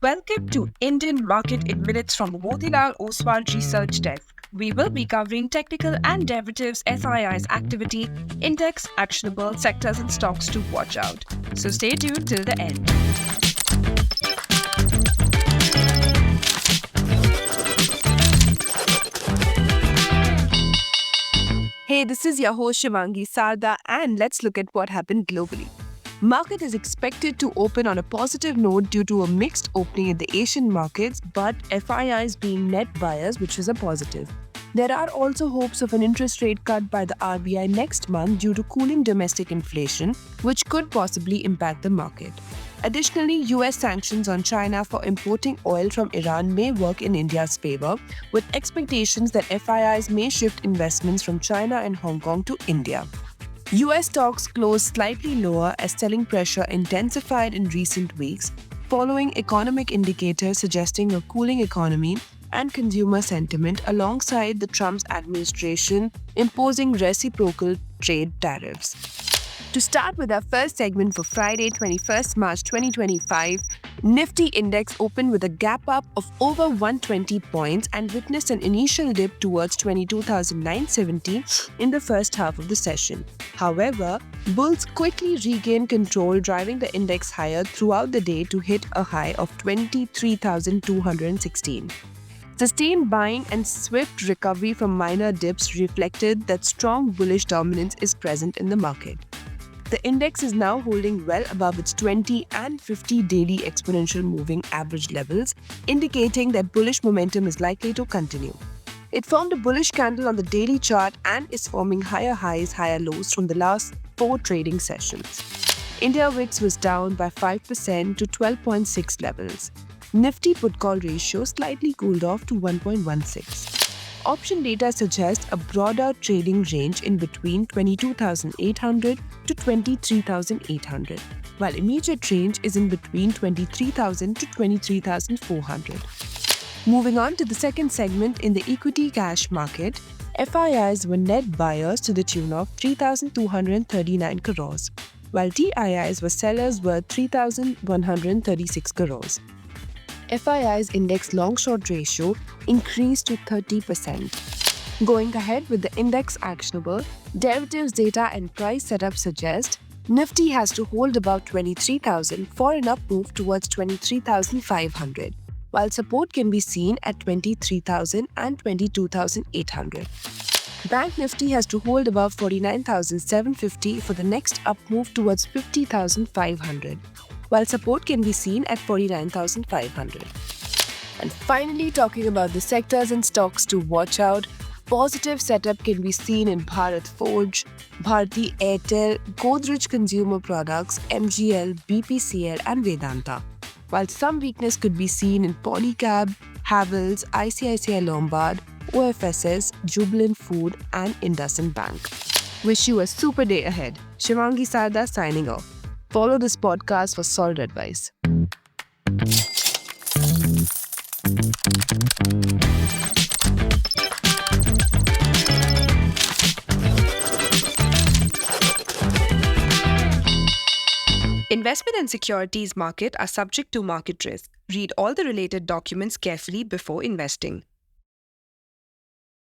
Welcome to Indian Market in Minutes from Motilal Oswal Research Desk. We will be covering technical and derivatives SII's activity, index, actionable sectors and stocks to watch out. So stay tuned till the end. Hey, this is your host Shivangi Sarda, and let's look at what happened globally. Market is expected to open on a positive note due to a mixed opening in the Asian markets, but FIIs being net buyers, which is a positive. There are also hopes of an interest rate cut by the RBI next month due to cooling domestic inflation, which could possibly impact the market. Additionally, US sanctions on China for importing oil from Iran may work in India's favor, with expectations that FIIs may shift investments from China and Hong Kong to India. US stocks closed slightly lower as selling pressure intensified in recent weeks, following economic indicators suggesting a cooling economy and consumer sentiment alongside the Trump administration imposing reciprocal trade tariffs. To start with our first segment for Friday, 21st March 2025, Nifty index opened with a gap up of over 120 points and witnessed an initial dip towards 22,970 in the first half of the session. However, bulls quickly regained control, driving the index higher throughout the day to hit a high of 23,216. Sustained buying and swift recovery from minor dips reflected that strong bullish dominance is present in the market. The index is now holding well above its 20 and 50 daily exponential moving average levels, indicating that bullish momentum is likely to continue. It formed a bullish candle on the daily chart and is forming higher highs, higher lows from the last 4 trading sessions. India VIX was down by 5% to 12.6 levels. Nifty put-call ratio slightly cooled off to 1.16. Option data suggests a broader trading range in between 22,800 to 23,800, while immediate range is in between 23,000 to 23,400. Moving on to the second segment in the equity cash market, FIIs were net buyers to the tune of 3,239 crores, while DIIs were sellers worth 3,136 crores. FII's index long-short ratio increased to 30%. Going ahead with the index actionable, derivatives data and price setup suggest Nifty has to hold above 23,000 for an up move towards 23,500, while support can be seen at 23,000 and 22,800. Bank Nifty has to hold above 49,750 for the next up move towards 50,500. While support can be seen at 49,500. And finally, talking about the sectors and stocks to watch out, positive setup can be seen in Bharat Forge, Bharti Airtel, Godrej Consumer Products, MGL, BPCL and Vedanta. While some weakness could be seen in Polycab, Havells, ICICI Lombard, OFSS, Jubilant Food and IndusInd Bank. Wish you a super day ahead. Shivangi Sarda signing off. Follow this podcast for solid advice. Investment and securities market are subject to market risk. Read all the related documents carefully before investing.